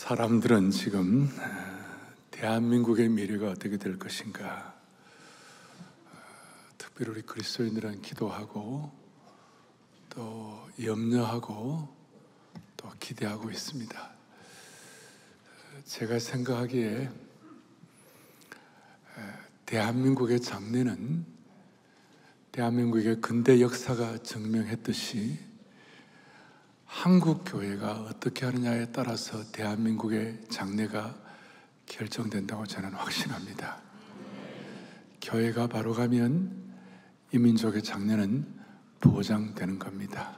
사람들은 지금 대한민국의 미래가 어떻게 될 것인가, 특별히 우리 그리스도인들은 기도하고 또 염려하고 또 기대하고 있습니다. 제가 생각하기에 대한민국의 장래는 대한민국의 근대 역사가 증명했듯이 한국 교회가 어떻게 하느냐에 따라서 대한민국의 장래가 결정된다고 저는 확신합니다. 교회가 바로 가면 이 민족의 장래는 보장되는 겁니다.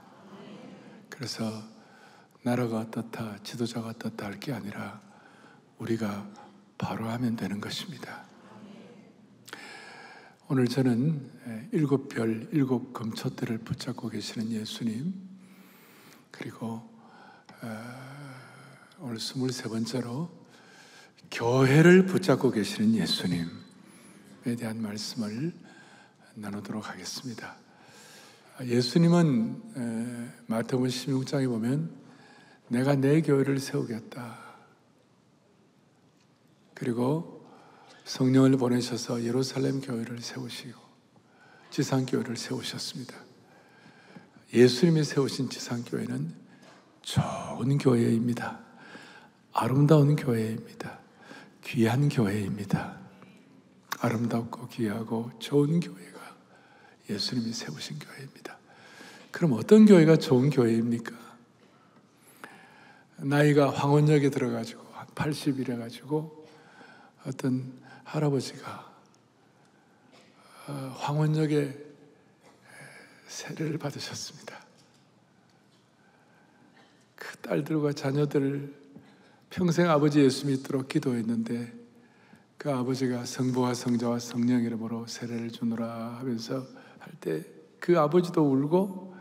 그래서 나라가 어떻다, 지도자가 어떻다 할 게 아니라 우리가 바로 하면 되는 것입니다. 오늘 저는 일곱 별, 일곱 금초대를 붙잡고 계시는 예수님, 그리고 오늘 23번째로 교회를 붙잡고 계시는 예수님에 대한 말씀을 나누도록 하겠습니다. 예수님은 마태복음 16장에 보면 내가 내 교회를 세우겠다, 그리고 성령을 보내셔서 예루살렘 교회를 세우시고 지상교회를 세우셨습니다. 예수님이 세우신 지상교회는 좋은 교회입니다. 아름다운 교회입니다. 귀한 교회입니다. 아름답고 귀하고 좋은 교회가 예수님이 세우신 교회입니다. 그럼 어떤 교회가 좋은 교회입니까? 나이가 황혼역에 들어가지고 한 80이래 가지고 어떤 할아버지가 황혼역에 세례를 받으셨습니다. 그 딸들과 자녀들 평생 아버지 예수 믿도록 기도했는데 그 아버지가 성부와 성자와 성령 이름으로 세례를 주노라 하면서 할 때 그 아버지도 울고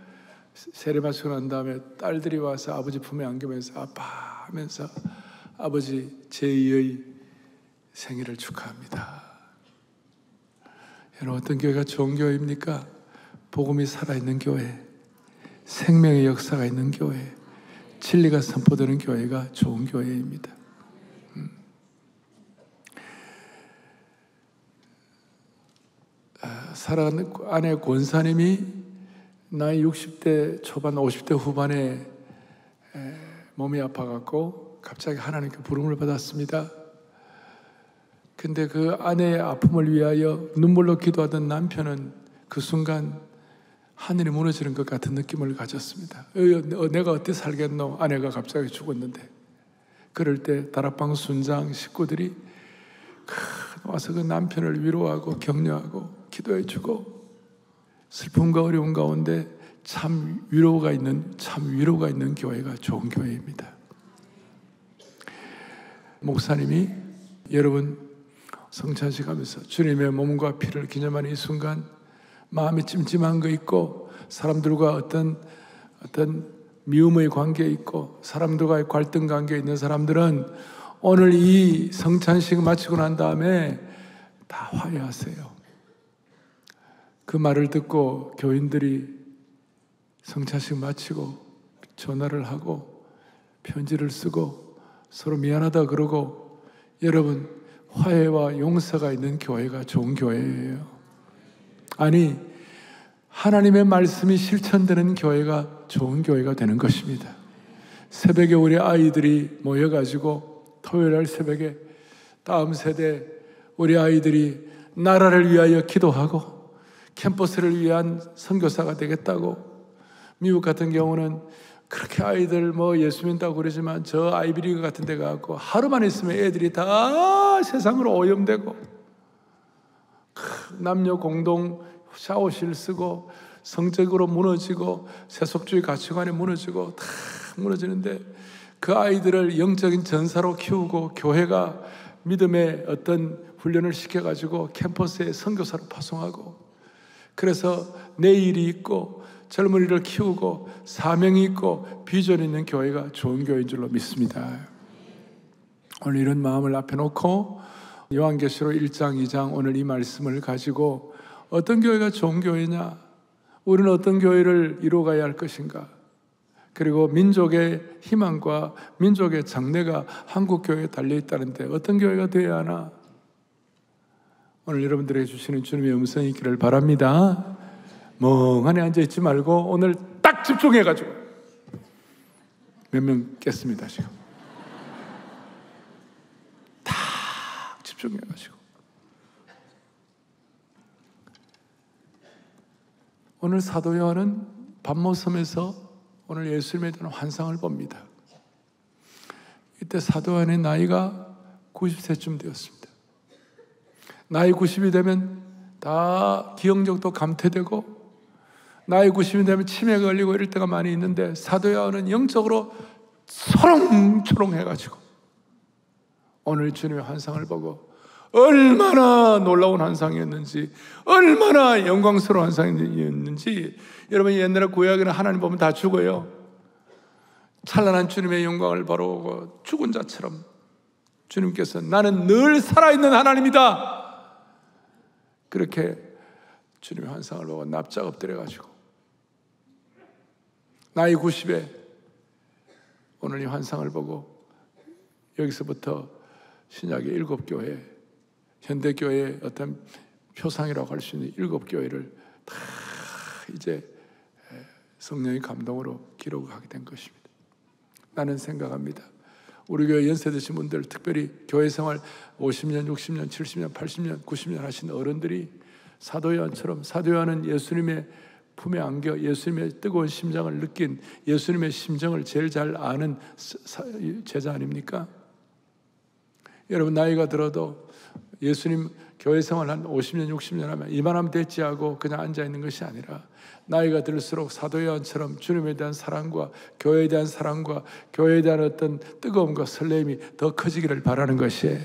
세례 마치고 난 다음에 딸들이 와서 아버지 품에 안기면서 아빠 하면서 아버지 제2의 생일을 축하합니다. 여러분, 어떤 교회가 좋은 교회입니까? 복음이 살아있는 교회, 생명의 역사가 있는 교회, 진리가 선포되는 교회가 좋은 교회입니다. 사랑하는 아내 권사님이 나이 60대 초반, 50대 후반에 몸이 아파갖고 갑자기 하나님께 부름을 받았습니다. 근데 그 아내의 아픔을 위하여 눈물로 기도하던 남편은 그 순간 하늘이 무너지는 것 같은 느낌을 가졌습니다. 내가 어떻게 살겠노? 아내가 갑자기 죽었는데. 그럴 때 다락방 순장 식구들이 와서 그 남편을 위로하고 격려하고 기도해주고 슬픔과 어려움 가운데 참 위로가 있는 교회가 좋은 교회입니다. 목사님이 여러분 성찬식 하면서 주님의 몸과 피를 기념하는 이 순간 마음이 찜찜한 거 있고 사람들과 어떤 미움의 관계에 있고 사람들과의 갈등 관계에 있는 사람들은 오늘 이 성찬식 마치고 난 다음에 다 화해하세요. 그 말을 듣고 교인들이 성찬식 마치고 전화를 하고 편지를 쓰고 서로 미안하다 그러고, 여러분, 화해와 용서가 있는 교회가 좋은 교회예요. 아니, 하나님의 말씀이 실천되는 교회가 좋은 교회가 되는 것입니다. 새벽에 우리 아이들이 모여가지고 토요일날 새벽에 다음 세대 우리 아이들이 나라를 위하여 기도하고 캠퍼스를 위한 선교사가 되겠다고, 미국 같은 경우는 그렇게 아이들 예수 믿다고 그러지만 저 아이비리그 같은 데 가고 하루만 있으면 애들이 다 세상으로 오염되고 남녀 공동 샤워실 쓰고 성적으로 무너지고 세속주의 가치관에 무너지고 다 무너지는데, 그 아이들을 영적인 전사로 키우고 교회가 믿음의 어떤 훈련을 시켜가지고 캠퍼스에 선교사로 파송하고, 그래서 내일이 있고 젊은이를 키우고 사명이 있고 비전이 있는 교회가 좋은 교회인 줄로 믿습니다. 오늘 이런 마음을 앞에 놓고 요한계시록 1장, 2장 오늘 이 말씀을 가지고 어떤 교회가 좋은 교회냐, 우리는 어떤 교회를 이루어가야 할 것인가, 그리고 민족의 희망과 민족의 장래가 한국교회에 달려있다는데 어떤 교회가 되어야 하나? 오늘 여러분들에게 주시는 주님의 음성이 있기를 바랍니다. 멍하니 앉아있지 말고 오늘 딱 집중해가지고 몇 명 깼습니다. 지금 딱 집중해가지고 오늘 사도 요한은 반모섬에서 오늘 예수님에 대한 환상을 봅니다. 이때 사도 요한의 나이가 90세쯤 되었습니다. 나이 90이 되면 다 기억력도 감퇴되고 나이 90이 되면 치매가 걸리고 이럴 때가 많이 있는데 사도 요한은 영적으로 초롱초롱해가지고 오늘 주님의 환상을 보고 얼마나 놀라운 환상이었는지, 얼마나 영광스러운 환상이었는지. 여러분 옛날에 구약에는 하나님 보면 다 죽어요. 찬란한 주님의 영광을 바라보고 죽은 자처럼 주님께서 나는 늘 살아있는 하나님이다, 그렇게 주님의 환상을 보고 납작 엎드려가지고 나이 90에 오늘 이 환상을 보고 여기서부터 신약의 7교회, 현대교회의 어떤 표상이라고 할 수 있는 7교회를 다 이제 성령의 감동으로 기록하게 된 것입니다. 나는 생각합니다. 우리 교회 연세 드신 분들, 특별히 교회 생활 50년, 60년, 70년, 80년, 90년 하신 어른들이 사도 요한처럼, 사도 요한은 예수님의 품에 안겨 예수님의 뜨거운 심장을 느낀, 예수님의 심정을 제일 잘 아는 제자 아닙니까? 여러분 나이가 들어도 예수님 교회 생활 한 50년, 60년 하면 이만하면 됐지 하고 그냥 앉아있는 것이 아니라 나이가 들수록 사도 요한처럼 주님에 대한 사랑과 교회에 대한 사랑과 교회에 대한 어떤 뜨거움과 설렘이 더 커지기를 바라는 것이에요.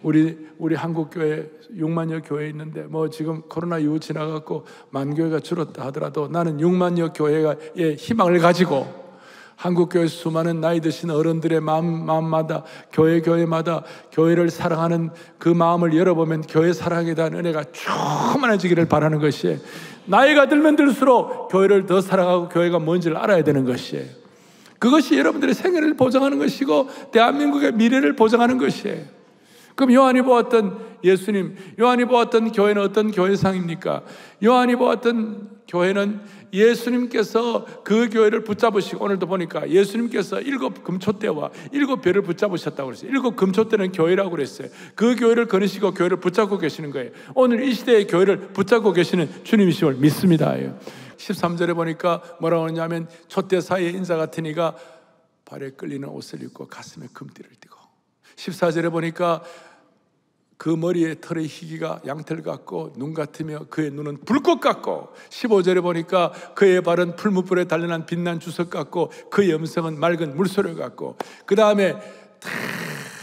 우리 한국교회 6만여 교회 있는데 뭐 지금 코로나 이후 지나갔고 만 교회가 줄었다 하더라도 나는 6만여 교회의 희망을 가지고 한국교회 수많은 나이 드신 어른들의 마음마다 교회마다 교회를 사랑하는 그 마음을 열어보면 교회 사랑에 대한 은혜가 충만해지기를 바라는 것이에요. 나이가 들면 들수록 교회를 더 사랑하고 교회가 뭔지를 알아야 되는 것이에요. 그것이 여러분들의 생애를 보장하는 것이고 대한민국의 미래를 보장하는 것이에요. 그럼 요한이 보았던 예수님, 요한이 보았던 교회는 어떤 교회상입니까? 요한이 보았던 교회는 예수님께서 그 교회를 붙잡으시고, 오늘도 보니까 예수님께서 7 금초대와 7 별을 붙잡으셨다고 그랬어요. 7 금초대는 교회라고 그랬어요. 그 교회를 거느시고 교회를 붙잡고 계시는 거예요. 오늘 이 시대의 교회를 붙잡고 계시는 주님이심을 믿습니다. 13절에 보니까 뭐라고 하냐면 촛대 사이에 인자 같은 이가 발에 끌리는 옷을 입고 가슴에 금띠를 띠고, 14절에 보니까 그 머리에 털의 희기가 양털 같고 눈 같으며 그의 눈은 불꽃 같고, 15절에 보니까 그의 발은 풀무불에 단련한 빛난 주석 같고 그의 음성은 맑은 물소리 같고, 그 다음에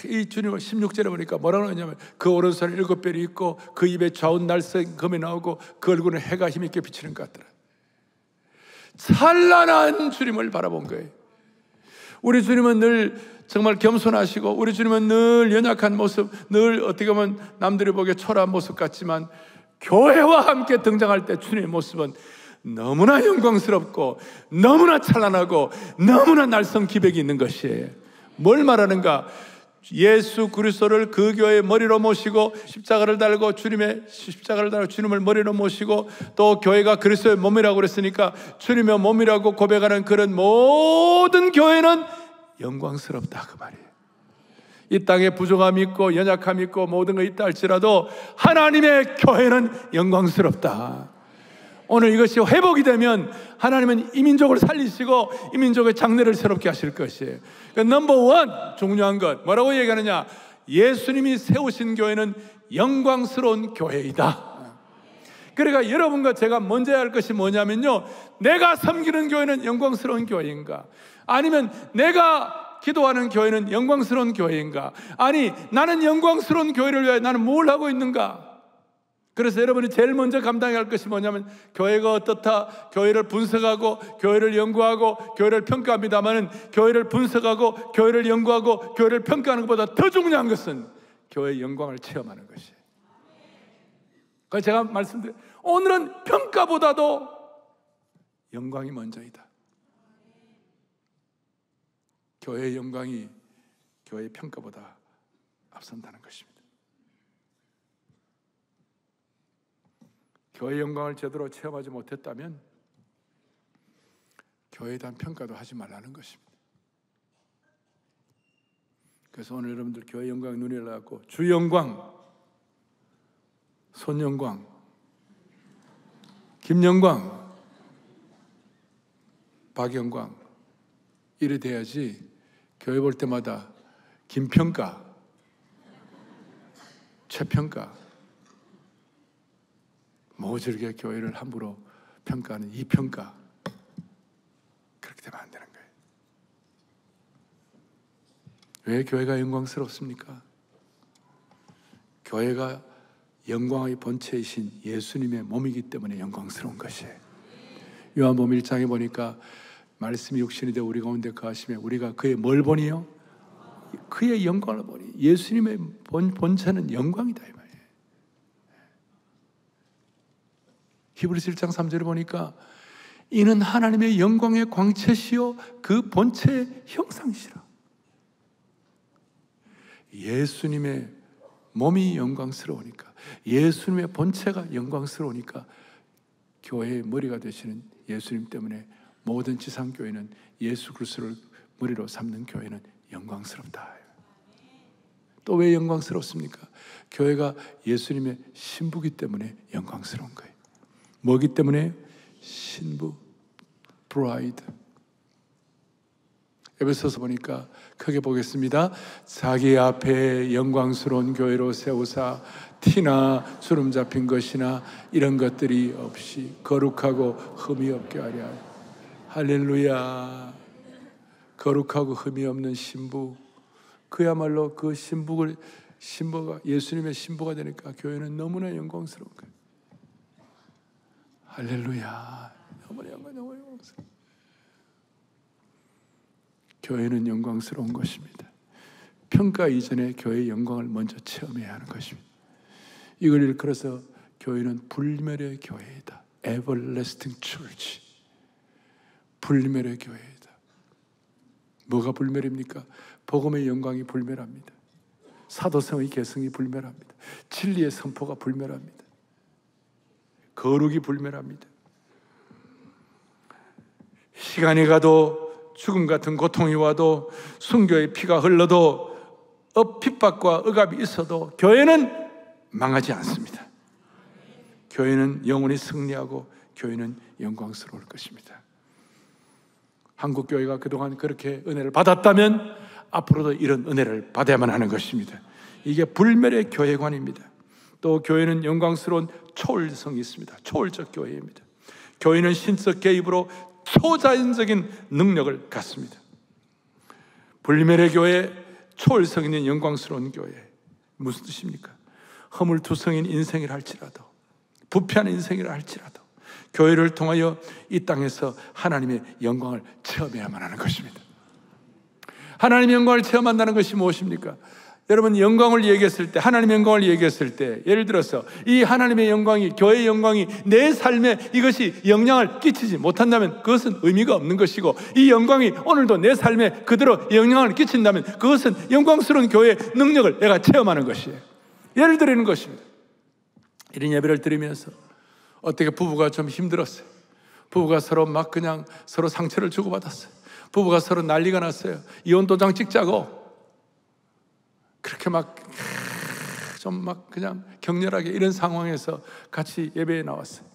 이 주님을 16절에 보니까 뭐라고 하냐면 그 오른손에 7별이 있고 그 입에 좌운 날쌘 검이 나오고 그 얼굴은 해가 힘있게 비치는 것 같더라. 찬란한 주님을 바라본 거예요. 우리 주님은 늘 정말 겸손하시고, 우리 주님은 늘 연약한 모습, 늘 어떻게 보면 남들이 보기에 초라한 모습 같지만 교회와 함께 등장할 때 주님의 모습은 너무나 영광스럽고 너무나 찬란하고 너무나 날성 기백이 있는 것이에요. 뭘 말하는가? 예수 그리스도를 그 교회의 머리로 모시고 십자가를 달고 주님을 머리로 모시고, 또 교회가 그리스도의 몸이라고 그랬으니까 주님의 몸이라고 고백하는 그런 모든 교회는 영광스럽다, 그 말이에요. 이 땅에 부족함이 있고 연약함이 있고 모든 거 있다 할지라도 하나님의 교회는 영광스럽다. 오늘 이것이 회복이 되면 하나님은 이 민족을 살리시고 이 민족의 장래를 새롭게 하실 것이에요. 그러니까 넘버원 중요한 것 뭐라고 얘기하느냐? 예수님이 세우신 교회는 영광스러운 교회이다. 그러니까 여러분과 제가 먼저 해야 할 것이 뭐냐면요, 내가 섬기는 교회는 영광스러운 교회인가? 아니면 내가 기도하는 교회는 영광스러운 교회인가? 아니, 나는 영광스러운 교회를 위해 나는 뭘 하고 있는가? 그래서 여러분이 제일 먼저 감당해야 할 것이 뭐냐면, 교회가 어떻다, 교회를 분석하고 교회를 연구하고 교회를 평가합니다마는 교회를 분석하고 교회를 연구하고 교회를 평가하는 것보다 더 중요한 것은 교회의 영광을 체험하는 것이에요. 그래서 제가 말씀드려요, 오늘은 평가보다도 영광이 먼저이다. 교회의 영광이 교회의 평가보다 앞선다는 것입니다. 교회의 영광을 제대로 체험하지 못했다면 교회에 대한 평가도 하지 말라는 것입니다. 그래서 오늘 여러분들 교회의 영광에 눈이 열려갖고 주 영광, 손 영광, 김 영광, 박 영광 이래 돼야지 교회 볼 때마다 김평가, 최평가, 모질게 교회를 함부로 평가하는 이평가, 그렇게 되면 안 되는 거예요. 왜 교회가 영광스럽습니까? 교회가 영광의 본체이신 예수님의 몸이기 때문에 영광스러운 것이에요. 요한복음 1장에 보니까 말씀이 육신이 되어 우리 가운데 거하시며 우리가 그의 뭘 보니요? 그의 영광을 보니. 예수님의 본체는 영광이다 이 말이에요. 히브리서 1장 3절에 보니까 이는 하나님의 영광의 광채시요 그 본체의 형상이시라. 예수님의 몸이 영광스러우니까, 예수님의 본체가 영광스러우니까 교회의 머리가 되시는 예수님 때문에 모든 지상교회는 예수 그리스도를 머리로 삼는 교회는 영광스럽다. 또 왜 영광스럽습니까? 교회가 예수님의 신부기 때문에 영광스러운 거예요. 뭐기 때문에? 신부, 브라이드. 에베소서 보니까 크게 보겠습니다. 자기 앞에 영광스러운 교회로 세우사 티나 주름 잡힌 것이나 이런 것들이 없이 거룩하고 흠이 없게 하려. 할렐루야. 거룩하고 흠이 없는 신부, 그야말로 그 신부가 예수님의 신부가 되니까 교회는 너무나 영광스러운 거예요. 할렐루야. 너무나 영광스러워. 교회는 영광스러운 것입니다. 평가 이전에 교회의 영광을 먼저 체험해야 하는 것입니다. 이걸 일컬어서 교회는 불멸의 교회이다. Everlasting Church. 불멸의 교회이다. 뭐가 불멸입니까? 복음의 영광이 불멸합니다. 사도성의 계승이 불멸합니다. 진리의 선포가 불멸합니다. 거룩이 불멸합니다. 시간이 가도 죽음 같은 고통이 와도 순교의 피가 흘러도 핍박과 억압이 있어도 교회는 망하지 않습니다. 교회는 영원히 승리하고 교회는 영광스러울 것입니다. 한국 교회가 그동안 그렇게 은혜를 받았다면 앞으로도 이런 은혜를 받아야만 하는 것입니다. 이게 불멸의 교회관입니다. 또 교회는 영광스러운 초월성이 있습니다. 초월적 교회입니다. 교회는 신적 개입으로 초자연적인 능력을 갖습니다. 불멸의 교회, 초월성 있는 영광스러운 교회. 무슨 뜻입니까? 허물투성인 인생이라 할지라도, 부패한 인생이라 할지라도 교회를 통하여 이 땅에서 하나님의 영광을 체험해야만 하는 것입니다. 하나님의 영광을 체험한다는 것이 무엇입니까? 여러분, 영광을 얘기했을 때, 하나님의 영광을 얘기했을 때, 예를 들어서 이 하나님의 영광이, 교회의 영광이 내 삶에 이것이 영향을 끼치지 못한다면 그것은 의미가 없는 것이고, 이 영광이 오늘도 내 삶에 그대로 영향을 끼친다면 그것은 영광스러운 교회의 능력을 내가 체험하는 것이에요. 예를 드리는 것입니다. 이런 예배를 드리면서 어떻게 부부가 좀 힘들었어요. 부부가 서로 막 그냥 서로 상처를 주고받았어요. 부부가 서로 난리가 났어요. 이혼 도장 찍자고 그렇게 좀 그냥 격렬하게 이런 상황에서 같이 예배에 나왔어요.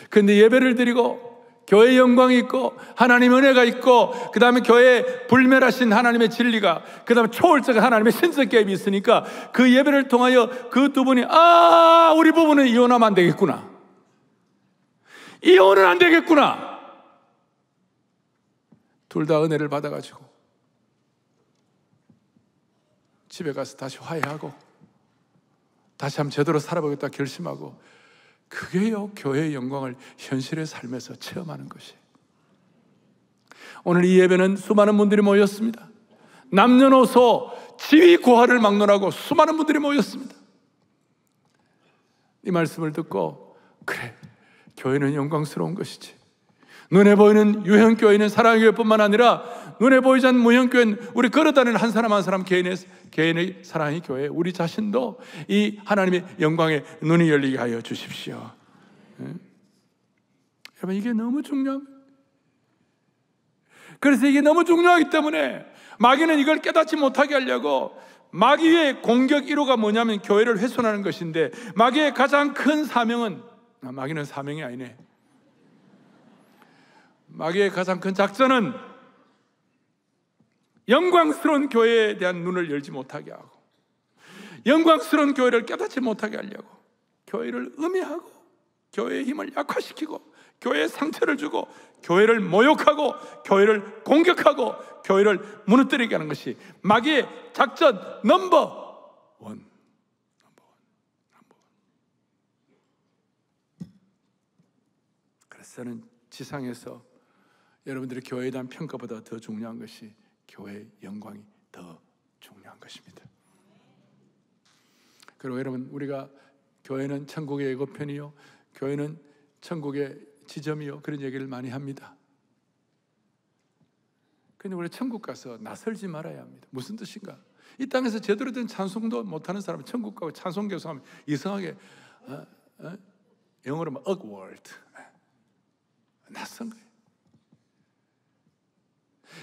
그런데 예배를 드리고 교회의 영광이 있고 하나님의 은혜가 있고 그 다음에 교회에 불멸하신 하나님의 진리가, 그 다음에 초월적 하나님의 신적 개입이 있으니까 그 예배를 통하여 그 두 분이 우리 부부는 이혼하면 안 되겠구나, 이혼은 안 되겠구나, 둘 다 은혜를 받아가지고 집에 가서 다시 화해하고 다시 한번 제대로 살아보겠다 결심하고, 그게요 교회의 영광을 현실의 삶에서 체험하는 것이에요. 오늘 이 예배는 수많은 분들이 모였습니다. 남녀노소 지위 고하를 막론하고 수많은 분들이 모였습니다. 이 말씀을 듣고 그래, 교회는 영광스러운 것이지, 눈에 보이는 유형교회는 사랑의 교회뿐만 아니라 눈에 보이지 않는 무형교회는 우리 걸어다니는 한 사람 한 사람 개인의 사랑의 교회, 우리 자신도 이 하나님의 영광에 눈이 열리게 하여 주십시오. 여러분, 이게 너무 중요합니다. 그래서 이게 너무 중요하기 때문에 마귀는 이걸 깨닫지 못하게 하려고, 마귀의 공격 1호가 뭐냐면 교회를 훼손하는 것인데, 마귀의 가장 큰 사명은, 마귀는 사명이 아니네, 마귀의 가장 큰 작전은 영광스러운 교회에 대한 눈을 열지 못하게 하고, 영광스러운 교회를 깨닫지 못하게 하려고 교회를 음해하고, 교회의 힘을 약화시키고, 교회에 상처를 주고, 교회를 모욕하고, 교회를 공격하고, 교회를 무너뜨리게 하는 것이 마귀의 작전 넘버 원. 그래서 저는 지상에서 여러분들의 교회에 대한 평가보다 더 중요한 것이 교회의 영광이 더 중요한 것입니다. 그리고 여러분, 우리가 교회는 천국의 예고편이요, 교회는 천국의 지점이요, 그런 얘기를 많이 합니다. 그런데 우리 천국 가서 나설지 말아야 합니다. 무슨 뜻인가? 이 땅에서 제대로 된 찬송도 못하는 사람은 천국 가고 찬송 교수하면 이상하게 영어로 막 awkward, 낯선 거예요.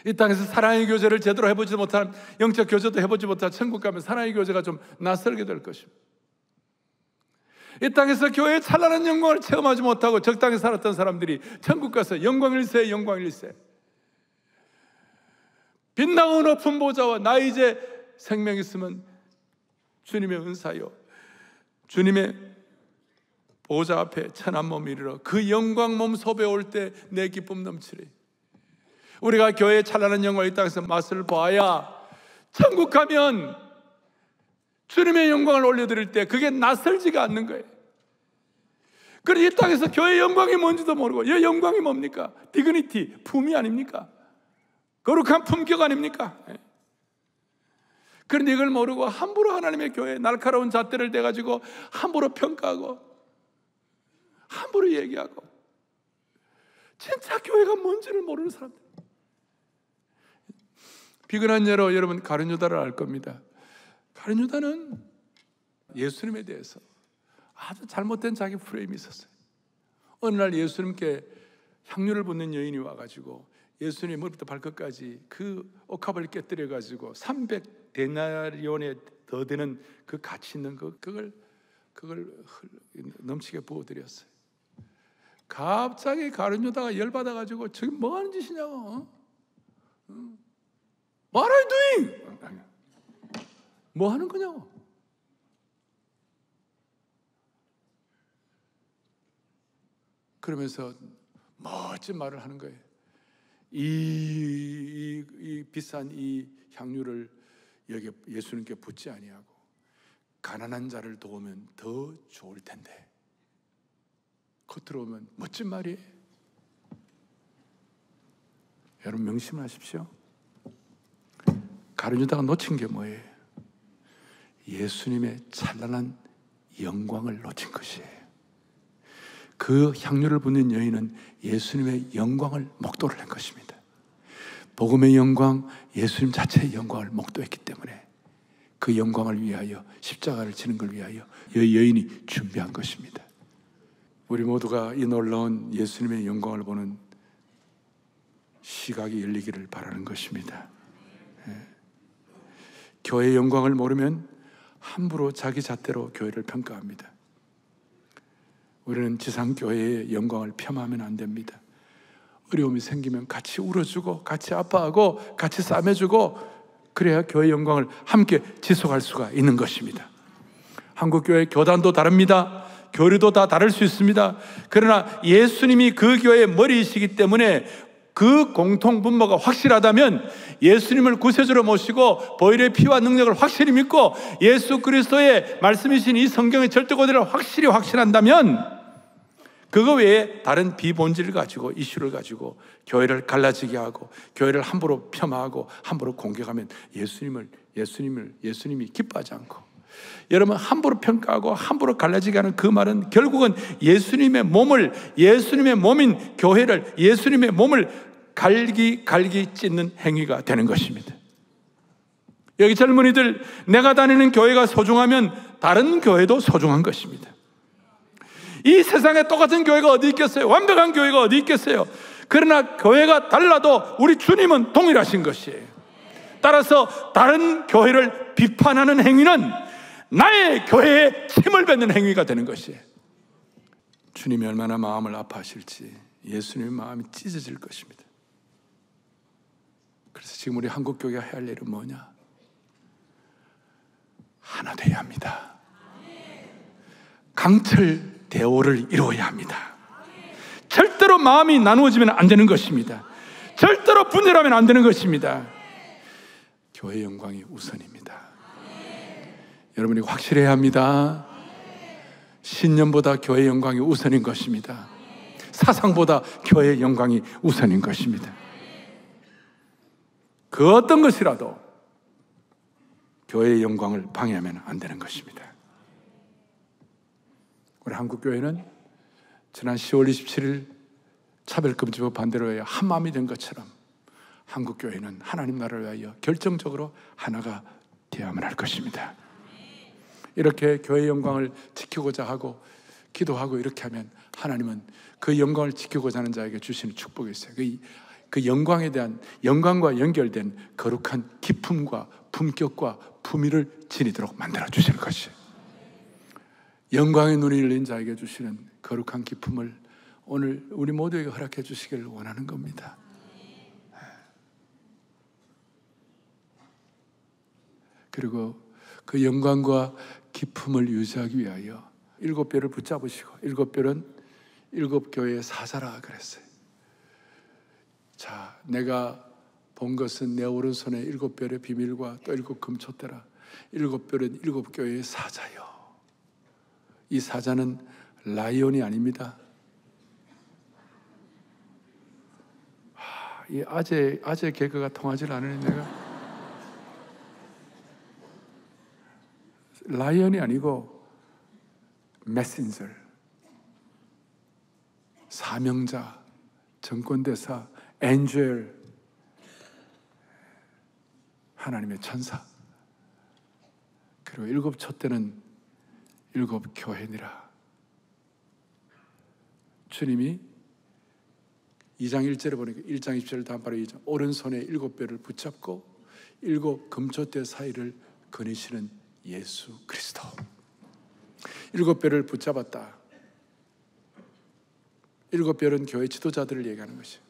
이 땅에서 사랑의 교제를 제대로 해보지 못한, 영적 교제도 해보지 못한 천국 가면 사랑의 교제가 좀 낯설게 될 것입니다. 이 땅에서 교회의 찬란한 영광을 체험하지 못하고 적당히 살았던 사람들이 천국 가서 영광일세, 영광일세, 빛나고 높은 보좌와 나 이제 생명 있으면 주님의 은사요, 주님의 보좌 앞에 천한 몸 이르러 그 영광 몸 섭에 올 때 내 기쁨 넘치리. 우리가 교회의 찬란한 영광을 이 땅에서 맛을 봐야 천국 가면 주님의 영광을 올려드릴 때 그게 낯설지가 않는 거예요. 그런데 이 땅에서 교회의 영광이 뭔지도 모르고, 이 영광이 뭡니까? 디그니티, 품위 아닙니까? 거룩한 품격 아닙니까? 그런데 이걸 모르고 함부로 하나님의 교회에 날카로운 잣대를 대가지고 함부로 평가하고 함부로 얘기하고, 진짜 교회가 뭔지를 모르는 사람들. 비근한 예로 여러분 가룟 유다를 알 겁니다. 가룟 유다는 예수님에 대해서 아주 잘못된 자기 프레임이 있었어요. 어느 날 예수님께 향유를 붓는 여인이 와가지고 예수님 머리부터 발끝까지 그 옥합을 깨뜨려가지고 300데나리온에 더 되는 그 가치 있는 그걸 넘치게 부어드렸어요. 갑자기 가룟 유다가 열받아가지고 저게 뭐 하는 짓이냐고, What are you doing? 뭐 하는 거냐고. 그러면서 멋진 말을 하는 거예요. 이 비싼 이 향유를 여기 예수님께 붓지 아니하고 가난한 자를 도우면 더 좋을 텐데. 겉으로 오면 멋진 말이에요. 여러분 명심하십시오. 가룟 유다가 놓친 게 뭐예요? 예수님의 찬란한 영광을 놓친 것이에요. 그 향유를 붓는 여인은 예수님의 영광을 목도를 한 것입니다. 복음의 영광, 예수님 자체의 영광을 목도했기 때문에 그 영광을 위하여, 십자가를 지는 걸 위하여 이 여인이 준비한 것입니다. 우리 모두가 이 놀라운 예수님의 영광을 보는 시각이 열리기를 바라는 것입니다. 교회의 영광을 모르면 함부로 자기 잣대로 교회를 평가합니다. 우리는 지상교회의 영광을 폄하하면 안 됩니다. 어려움이 생기면 같이 울어주고 같이 아파하고 같이 싸매주고, 그래야 교회의 영광을 함께 지속할 수가 있는 것입니다. 한국교회 교단도 다릅니다. 교류도 다 다를 수 있습니다. 그러나 예수님이 그 교회의 머리이시기 때문에 그 공통 분모가 확실하다면, 예수님을 구세주로 모시고 보혈의 피와 능력을 확실히 믿고 예수 그리스도의 말씀이신 이 성경의 절대 고대를 확실히 확신한다면, 그거 외에 다른 비본질을 가지고, 이슈를 가지고 교회를 갈라지게 하고 교회를 함부로 폄하하고 함부로 공격하면 예수님이 기뻐하지 않고, 여러분, 함부로 평가하고 함부로 갈라지게 하는 그 말은 결국은 예수님의 몸을, 예수님의 몸인 교회를, 예수님의 몸을 갈기 찢는 행위가 되는 것입니다. 여기 젊은이들, 내가 다니는 교회가 소중하면 다른 교회도 소중한 것입니다. 이 세상에 똑같은 교회가 어디 있겠어요? 완벽한 교회가 어디 있겠어요? 그러나 교회가 달라도 우리 주님은 동일하신 것이에요. 따라서 다른 교회를 비판하는 행위는 나의 교회에 침을 뱉는 행위가 되는 것이에요. 주님이 얼마나 마음을 아파하실지 예수님의 마음이 찢어질 것입니다. 그래서 지금 우리 한국교회가 해야 할 일은 뭐냐? 하나 되어야 합니다. 강철 대오를 이루어야 합니다. 절대로 마음이 나누어지면 안 되는 것입니다. 절대로 분열하면 안 되는 것입니다. 교회의 영광이 우선입니다. 여러분이 확실해야 합니다. 신념보다 교회의 영광이 우선인 것입니다. 사상보다 교회의 영광이 우선인 것입니다. 그 어떤 것이라도 교회의 영광을 방해하면 안 되는 것입니다. 우리 한국교회는 지난 10월 27일 차별금지법 반대로 하여 한마음이 된 것처럼 한국교회는 하나님 나라를 위하여 결정적으로 하나가 되어야만 할 것입니다. 이렇게 교회의 영광을 지키고자 하고 기도하고 이렇게 하면 하나님은 그 영광을 지키고자 하는 자에게 주시는 축복이 있어요. 그 영광에 대한, 영광과 연결된 거룩한 기품과 품격과 품위를 지니도록 만들어 주시는 것이에요. 영광의 눈이 열린 자에게 주시는 거룩한 기품을 오늘 우리 모두에게 허락해 주시기를 원하는 겁니다. 그리고 그 영광과 기품을 유지하기 위하여 7뼈를 붙잡으시고, 7뼈는 7교회의 사자라 그랬어요. 자, 내가 본 것은 내 오른손에 7뼈의 비밀과 또 7금초대라. 7뼈는 7교회의 사자요. 이 사자는 라이온이 아닙니다. 이 아재 개그가 통하질 않으니 내가 라이온이 아니고 메신저, 사명자, 정권대사, 엔젤, 하나님의 천사. 그리고 7촛대는 7교회니라. 주님이 2장 1절에 보니까 1장 20절을 다음 바로 2장 오른손에 7뼈를 붙잡고 7금초대 사이를 거니시는 예수 그리스도. 7뼈를 붙잡았다. 7뼈는 교회 지도자들을 얘기하는 것이에요.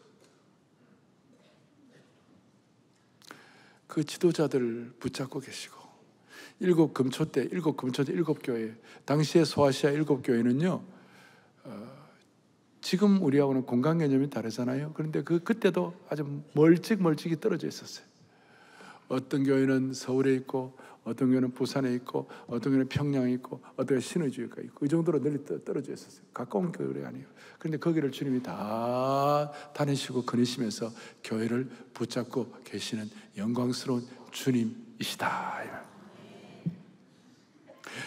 그 지도자들을 붙잡고 계시고 7금초대, 7교회. 당시에 소아시아 7교회는요, 지금 우리하고는 공간 개념이 다르잖아요. 그런데 그때도 아주 멀찍이 떨어져 있었어요. 어떤 교회는 서울에 있고, 어떤 교회는 부산에 있고, 어떤 교회는 평양에 있고, 어떤 교회는 신의주에 있고, 그 정도로 널리 떨어져 있었어요. 가까운 교회가 아니에요. 그런데 거기를 주님이 다 다니시고 거니시면서 교회를 붙잡고 계시는 영광스러운 주님이시다.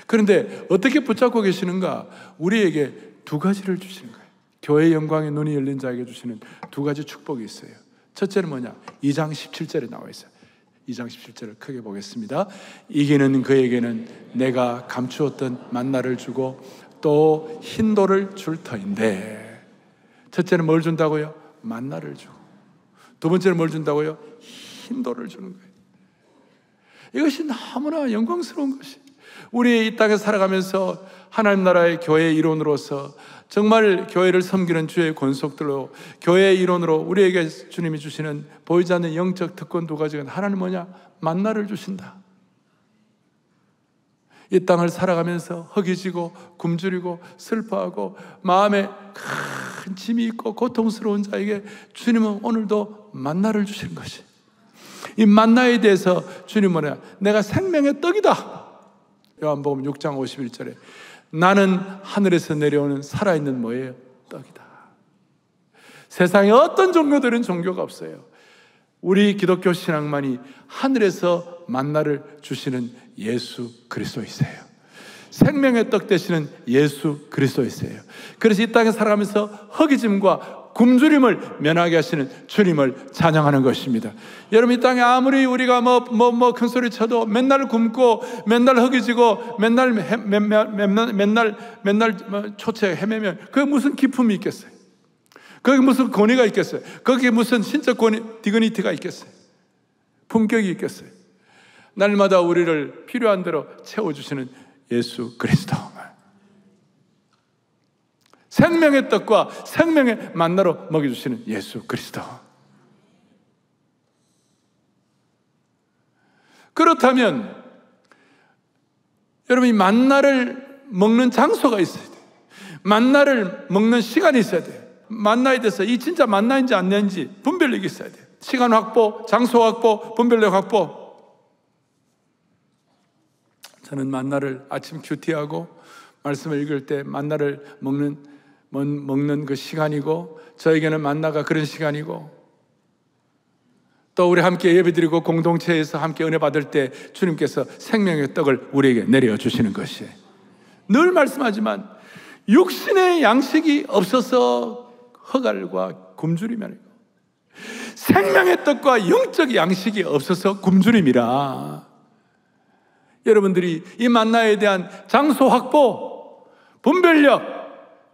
그런데 어떻게 붙잡고 계시는가? 우리에게 2가지를 주시는 거예요. 교회의 영광의 눈이 열린 자에게 주시는 2가지 축복이 있어요. 첫째는 뭐냐? 2장 17절에 나와 있어요. 2장 17절을 크게 보겠습니다. 이기는 그에게는 내가 감추었던 만나를 주고 또 흰돌을 줄 터인데, 첫째는 뭘 준다고요? 만나를 주고, 두 번째는 뭘 준다고요? 흰돌을 주는 거예요. 이것이 너무나 영광스러운 것이, 우리 이 땅에 살아가면서 하나님 나라의 교회의 일원으로서 정말 교회를 섬기는 주의 권속들로, 교회의 일원으로 우리에게 주님이 주시는 보이지 않는 영적 특권 2가지가, 하나는 뭐냐? 만나를 주신다. 이 땅을 살아가면서 허기지고 굶주리고 슬퍼하고 마음에 큰 짐이 있고 고통스러운 자에게 주님은 오늘도 만나를 주시는 것이, 이 만나에 대해서 주님은 뭐냐? 내가 생명의 떡이다. 요한복음 6장 51절에 나는 하늘에서 내려오는 살아있는 뭐예요? 떡이다. 세상에 어떤 종교들은 종교가 없어요. 우리 기독교 신앙만이 하늘에서 만나를 주시는 예수 그리스도 그리스도이세요. 생명의 떡 되시는 예수 그리스도이세요. 그래서 이 땅에 살아가면서 허기짐과 굶주림을 면하게 하시는 주님을 찬양하는 것입니다. 여러분, 이 땅에 아무리 우리가 큰 소리 쳐도 맨날 굶고 맨날 허기지고 맨날 초췌 헤매면 그게 무슨 기품이 있겠어요? 거기 무슨 권위가 있겠어요? 거기에 무슨 신적 디그니티가 있겠어요? 품격이 있겠어요? 날마다 우리를 필요한 대로 채워주시는 예수 그리스도, 생명의 떡과 생명의 만나로 먹여주시는 예수 그리스도. 그렇다면 여러분이 만나를 먹는 장소가 있어야 돼요. 만나를 먹는 시간이 있어야 돼요. 만나에 대해서 이 진짜 만나인지 안 나인지 분별력이 있어야 돼요. 시간 확보, 장소 확보, 분별력 확보. 저는 만나를 아침 큐티하고 말씀을 읽을 때 만나를 먹는 그 시간이고, 저에게는 만나가 그런 시간이고, 또 우리 함께 예배드리고 공동체에서 함께 은혜 받을 때 주님께서 생명의 떡을 우리에게 내려주시는 것이에요. 늘 말씀하지만 육신의 양식이 없어서 허갈과 굶주림이 아니고 생명의 떡과 영적 양식이 없어서 굶주림이라, 여러분들이 이 만나에 대한 장소 확보, 분별력,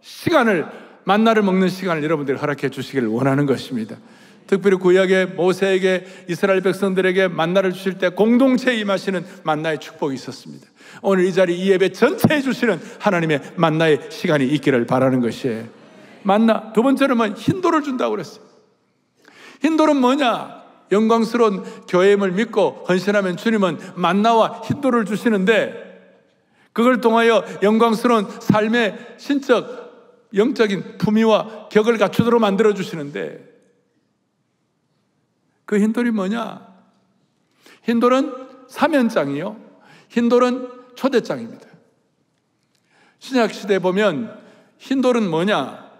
시간을, 만나를 먹는 시간을 여러분들이 허락해 주시기를 원하는 것입니다. 특별히 구약의 모세에게 이스라엘 백성들에게 만나를 주실 때 공동체에 임하시는 만나의 축복이 있었습니다. 오늘 이 자리, 이 예배 전체에 주시는 하나님의 만나의 시간이 있기를 바라는 것이에요. 만나. 두 번째로는 흰돌을 준다고 그랬어요. 흰돌은 뭐냐? 영광스러운 교회임을 믿고 헌신하면 주님은 만나와 흰돌을 주시는데, 그걸 통하여 영광스러운 삶의 신적, 영적인 품위와 격을 갖추도록 만들어 주시는데, 그 흰돌이 뭐냐? 흰돌은 사면장이요, 흰돌은 초대장입니다. 신약시대에 보면 흰돌은 뭐냐?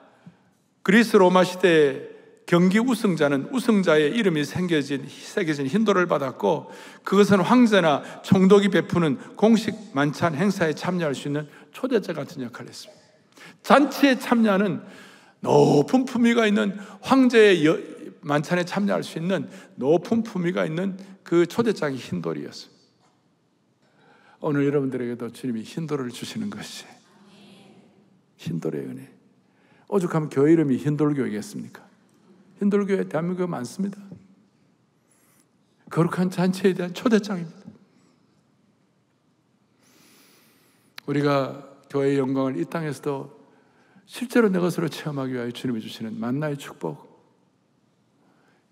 그리스 로마 시대에 경기 우승자는 우승자의 이름이 새겨진 흰돌을 받았고, 그것은 황제나 총독이 베푸는 공식 만찬 행사에 참여할 수 있는 초대자 같은 역할을 했습니다. 잔치에 참여하는 높은 품위가 있는, 황제의 만찬에 참여할 수 있는 높은 품위가 있는 그 초대장이 흰돌이었어요. 오늘 여러분들에게도 주님이 흰돌을 주시는 것이 흰돌의 은혜. 오죽하면 교회 이름이 흰돌교회겠습니까? 흰돌교회 대한민국에 많습니다. 거룩한 잔치에 대한 초대장입니다. 우리가 교회의 영광을 이 땅에서도 실제로 내 것으로 체험하기 위하여 주님이 주시는 만나의 축복,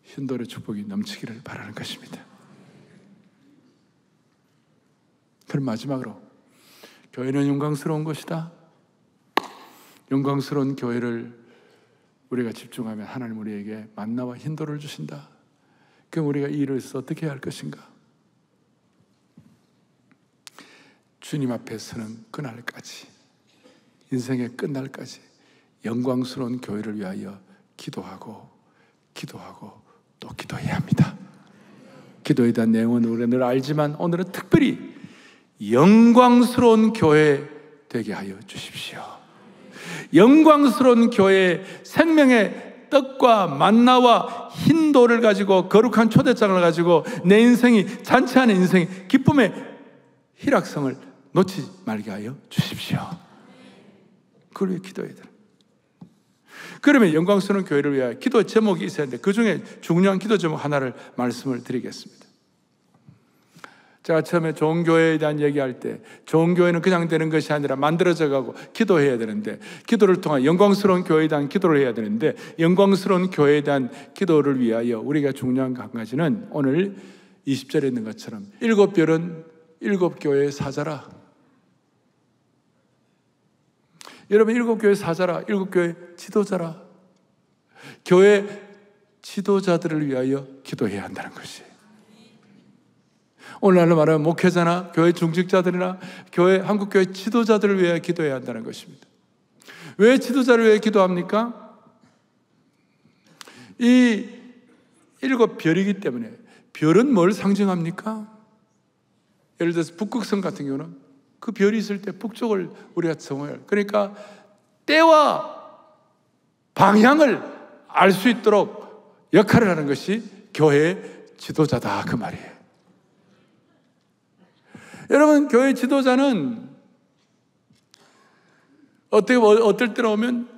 흰돌의 축복이 넘치기를 바라는 것입니다. 그럼 마지막으로, 교회는 영광스러운 것이다. 영광스러운 교회를 우리가 집중하면 하나님 우리에게 만나와 흰돌을 주신다. 그럼 우리가 이 일을 해서 어떻게 해야 할 것인가? 주님 앞에 서는 그날까지, 인생의 끝날까지 영광스러운 교회를 위하여 기도하고 또 기도해야 합니다. 기도에 대한 내용은 우리가 늘 알지만 오늘은 특별히 영광스러운 교회 되게 하여 주십시오. 영광스러운 교회, 생명의 떡과 만나와 흰돌을 가지고, 거룩한 초대장을 가지고 내 인생이, 잔치하는 인생이 기쁨의 희락성을 놓치지 말게 하여 주십시오. 그걸 위해 기도해야 돼요. 그러면 영광스러운 교회를 위하여 기도 제목이 있어야 하는데, 그 중에 중요한 기도 제목 하나를 말씀을 드리겠습니다. 제가 처음에 좋은 교회에 대한 얘기할 때, 좋은 교회는 그냥 되는 것이 아니라 만들어져 가고 기도해야 되는데, 기도를 통한 영광스러운 교회에 대한 기도를 해야 되는데, 영광스러운 교회에 대한 기도를 위하여 우리가 중요한 한 가지는 오늘 20절에 있는 것처럼 7별은 7교회의 사자라. 여러분, 7교회 사자라, 7교회 지도자라. 교회 지도자들을 위하여 기도해야 한다는 것이에요. 오늘날로 말하면 목회자나 교회 중직자들이나 교회, 한국교회 지도자들을 위해 기도해야 한다는 것입니다. 왜 지도자를 위해 기도합니까? 이 7별이기 때문에. 별은 뭘 상징합니까? 예를 들어서 북극성 같은 경우는 그 별이 있을 때 북쪽을 우리가 정해요. 그러니까 때와 방향을 알 수 있도록 역할을 하는 것이 교회의 지도자다, 그 말이에요. 여러분, 교회 지도자는 어떨 때는 오면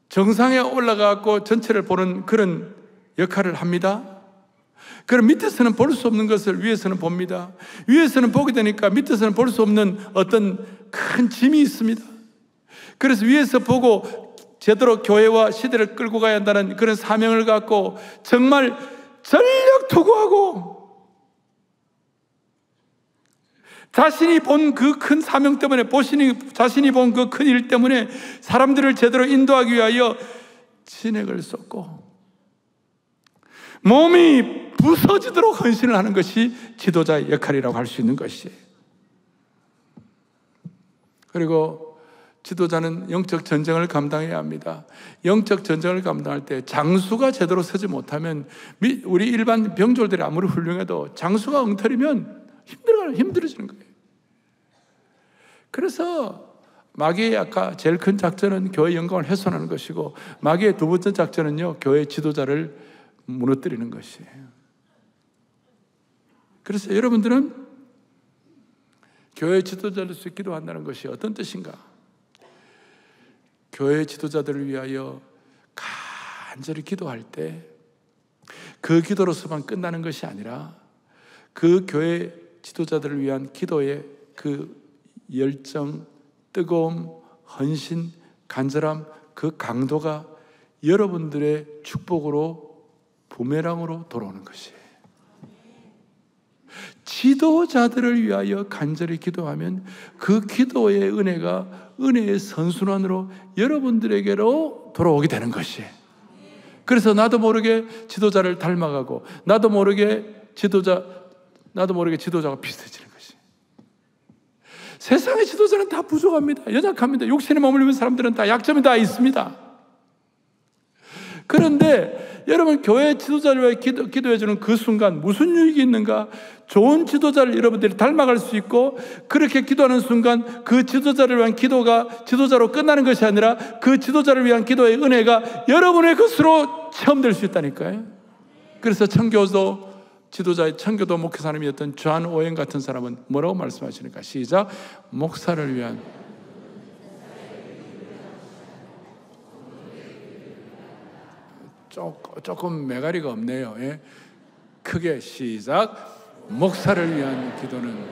정상에 올라가고 전체를 보는 그런 역할을 합니다. 그럼 밑에서는 볼 수 없는 것을 위에서는 봅니다. 위에서는 보게 되니까 밑에서는 볼 수 없는 어떤 큰 짐이 있습니다. 그래서 위에서 보고 제대로 교회와 시대를 끌고 가야 한다는 그런 사명을 갖고 정말 전력 투구하고 자신이 본 그 큰 사명 때문에, 자신이 본 그 큰 일 때문에 사람들을 제대로 인도하기 위하여 진액을 쏟고 몸이 부서지도록 헌신을 하는 것이 지도자의 역할이라고 할 수 있는 것이에요. 그리고 지도자는 영적 전쟁을 감당해야 합니다. 영적 전쟁을 감당할 때 장수가 제대로 서지 못하면, 우리 일반 병졸들이 아무리 훌륭해도 장수가 엉터리면 힘들어지는 거예요. 그래서 마귀의 아까 제일 큰 작전은 교회 영광을 훼손하는 것이고, 마귀의 두 번째 작전은요, 교회 지도자를 무너뜨리는 것이에요. 그래서 여러분들은 교회 지도자로서 기도한다는 것이 어떤 뜻인가? 교회 지도자들을 위하여 간절히 기도할 때 그 기도로서만 끝나는 것이 아니라 그 교회 지도자들을 위한 기도의 그 열정, 뜨거움, 헌신, 간절함, 그 강도가 여러분들의 축복으로 부메랑으로 돌아오는 것이에요. 지도자들을 위하여 간절히 기도하면 그 기도의 은혜가 은혜의 선순환으로 여러분들에게로 돌아오게 되는 것이에요. 그래서 나도 모르게 지도자를 닮아가고 나도 모르게 지도자가 비슷해지는 것이. 세상의 지도자는 다 부족합니다. 연약합니다. 육신에 머물리는 사람들은 다 약점이 다 있습니다. 그런데 여러분, 교회 지도자를 위해 기도해 주는 그 순간 무슨 유익이 있는가? 좋은 지도자를 여러분들이 닮아갈 수 있고, 그렇게 기도하는 순간 그 지도자를 위한 기도가 지도자로 끝나는 것이 아니라 그 지도자를 위한 기도의 은혜가 여러분의 것으로 체험될 수 있다니까요. 그래서 청교도 목회사님이었던 존 오웬 같은 사람은 뭐라고 말씀하시니까, 시작. 목사를 위한 조금 매가리가 없네요. 예? 크게 시작. 목사를 위한 기도는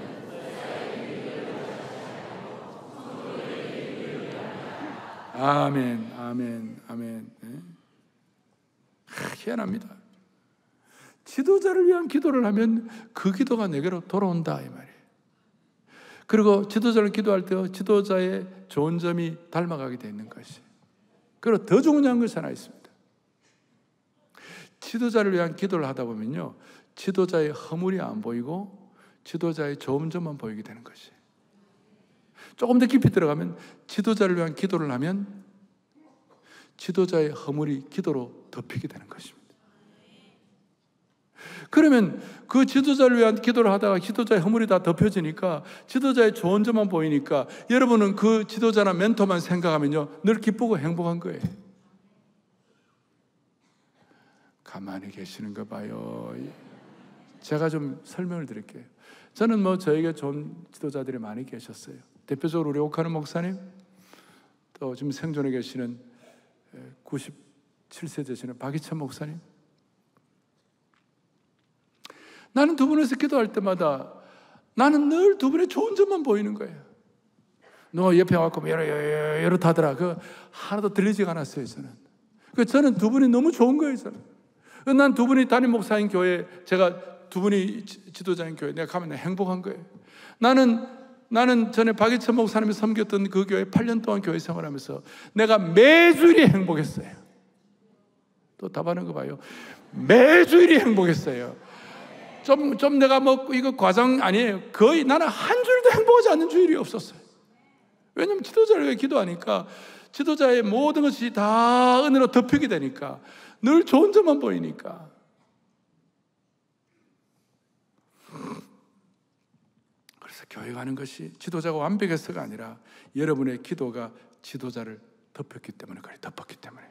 아멘, 아멘, 아멘. 예? 희한합니다. 지도자를 위한 기도를 하면 그 기도가 내게로 돌아온다, 이 말이에요. 그리고 지도자를 기도할 때 지도자의 좋은 점이 닮아가게 되어 있는 것이. 그리고 더 중요한 것이 하나 있습니다. 지도자를 위한 기도를 하다 보면요, 지도자의 허물이 안 보이고 지도자의 좋은 점만 보이게 되는 것이에요. 조금 더 깊이 들어가면 지도자를 위한 기도를 하면 지도자의 허물이 기도로 덮이게 되는 것입니다. 그러면 그 지도자를 위한 기도를 하다가 지도자의 허물이 다 덮여지니까 지도자의 좋은 점만 보이니까 여러분은 그 지도자나 멘토만 생각하면요, 늘 기쁘고 행복한 거예요. 가만히 계시는 거 봐요. 제가 좀 설명을 드릴게요. 저는 저에게 좋은 지도자들이 많이 계셨어요. 대표적으로 우리 옥하는 목사님, 또 지금 생존해 계시는 97세 되시는 박희천 목사님. 나는 두 분에서 기도할 때마다 나는 늘 두 분의 좋은 점만 보이는 거예요. 너 옆에 와서 이렇다 하더라. 하나도 들리지가 않았어요, 저는. 저는 두 분이 너무 좋은 거예요, 저는. 난 두 분이 담임 목사인 교회, 제가 두 분이 지도자인 교회, 내가 가면 행복한 거예요. 나는 전에 박희천 목사님이 섬겼던 그 교회 8년 동안 교회 생활하면서 내가 매주일이 행복했어요. 또 답하는 거 봐요. 매주일이 행복했어요. 좀 내가 이거 과장 아니에요. 거의 나는 한 주일도 행복하지 않는 주일이 없었어요. 왜냐하면 지도자를 위해 기도하니까 지도자의 모든 것이 다 은혜로 덮이게 되니까 늘 좋은 점만 보이니까. 그래서 그래서 교회 가는 것이 지도자가 완벽해서가 아니라 여러분의 기도가 지도자를 덮었기 때문에, 그래, 덮었기 때문에.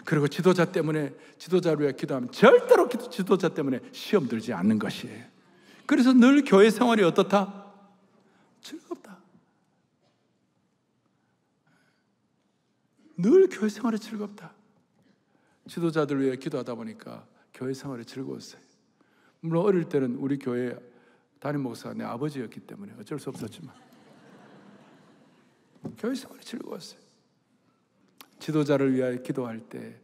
그리고 지도자 때문에, 지도자를 위해 기도하면 절대로 지도자 때문에 시험 들지 않는 것이에요. 그래서 늘 교회 생활이 어떻다? 즐겁다. 늘 교회 생활이 즐겁다. 지도자들 위해 기도하다 보니까 교회 생활이 즐거웠어요. 물론 어릴 때는 우리 교회 담임 목사가 내 아버지였기 때문에 어쩔 수 없었지만 교회 생활이 즐거웠어요. 지도자를 위하여 기도할 때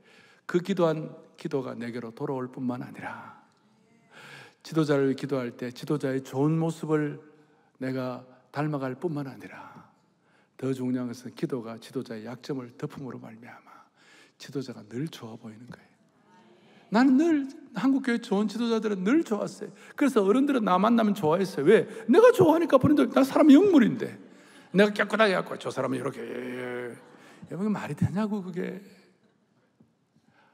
그 기도한 기도가 내게로 돌아올 뿐만 아니라, 지도자를 기도할 때 지도자의 좋은 모습을 내가 닮아갈 뿐만 아니라, 더 중요한 것은 기도가 지도자의 약점을 덮음으로 말미암아 지도자가 늘 좋아 보이는 거예요. 나는 늘 한국교회 좋은 지도자들은 늘 좋았어요. 그래서 어른들은 나 만나면 좋아했어요. 왜? 내가 좋아하니까. 본인들, 나 사람 영물인데 내가 깨끗하게 갖고 저 사람은 이렇게, 여러분 말이 되냐고. 그게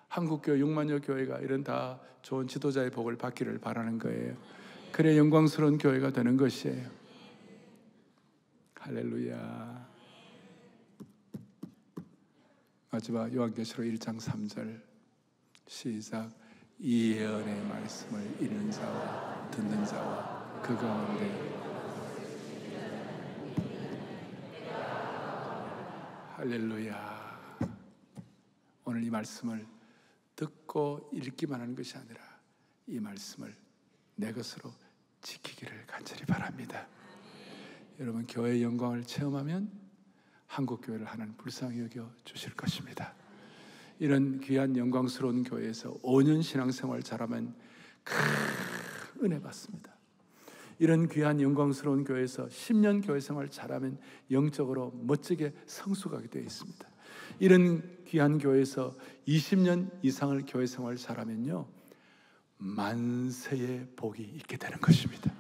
한국교회 6만여 교회가 이런 다 좋은 지도자의 복을 받기를 바라는 거예요. 그래 영광스러운 교회가 되는 것이에요. 할렐루야. 마지막 요한계시록 1장 3절 시작. 이 예언의 말씀을 읽는 자와 듣는 자와 그 가운데, 할렐루야. 오늘 이 말씀을 듣고 읽기만 하는 것이 아니라 이 말씀을 내 것으로 지키기를 간절히 바랍니다. 여러분 교회의 영광을 체험하면 한국교회를 하나님 불쌍히 여겨 주실 것입니다. 이런 귀한 영광스러운 교회에서 5년 신앙생활 잘하면 큰 은혜 받습니다. 이런 귀한 영광스러운 교회에서 10년 교회생활 잘하면 영적으로 멋지게 성숙하게 되어 있습니다. 이런 귀한 교회에서 20년 이상을 교회생활 잘하면요 만세의 복이 있게 되는 것입니다.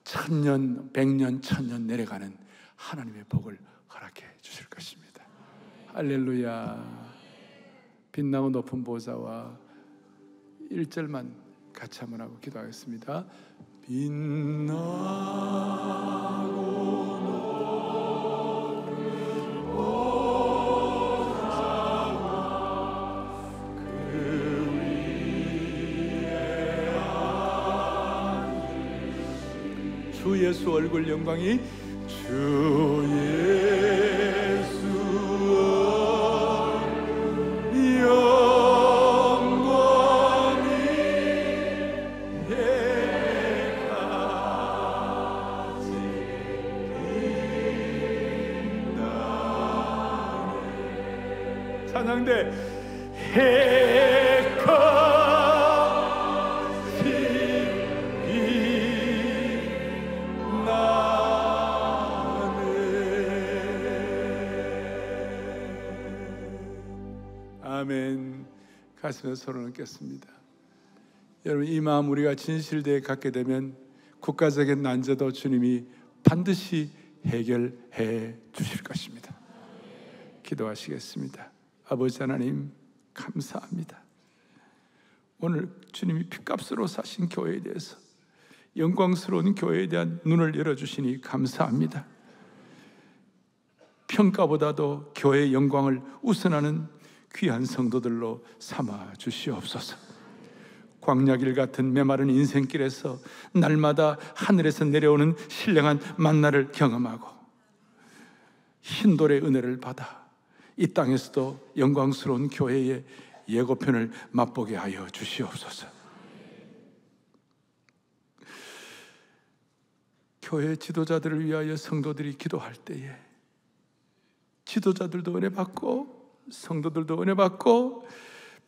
1000년, 100년, 1000년 내려가는 하나님의 복을 허락해 주실 것입니다. 할렐루야. 빛나고 높은 보좌와 1절만 같이 한번 하고 기도하겠습니다. 빛나고 주 예수 얼굴 영광이, 주 예수 영광이 해까지 빛나네. 찬양대 해까지 아멘. 가슴에 손을 얹겠습니다. 여러분 이 마음 우리가 진실되게 갖게 되면 국가적인 난제도 주님이 반드시 해결해 주실 것입니다. 기도하시겠습니다. 아버지 하나님 감사합니다. 오늘 주님이 핏값으로 사신 교회에 대해서, 영광스러운 교회에 대한 눈을 열어주시니 감사합니다. 평가보다도 교회의 영광을 우선하는 귀한 성도들로 삼아 주시옵소서. 광야길 같은 메마른 인생길에서 날마다 하늘에서 내려오는 신령한 만나를 경험하고 흰돌의 은혜를 받아 이 땅에서도 영광스러운 교회의 예고편을 맛보게 하여 주시옵소서. 교회 지도자들을 위하여 성도들이 기도할 때에 지도자들도 은혜 받고 성도들도 은혜 받고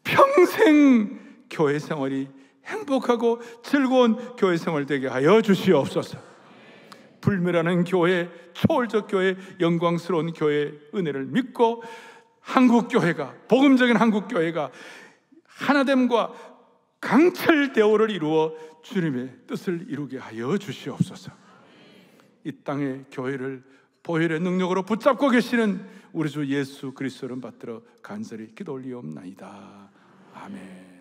평생 교회 생활이 행복하고 즐거운 교회 생활 되게 하여 주시옵소서. 불멸하는 교회, 초월적 교회, 영광스러운 교회의 은혜를 믿고 한국교회가, 복음적인 한국교회가 하나됨과 강철 대오를 이루어 주님의 뜻을 이루게 하여 주시옵소서. 이 땅의 교회를 보혈의 능력으로 붙잡고 계시는 우리 주 예수 그리스도를 받들어 간절히 기도 올리옵나이다. 아멘.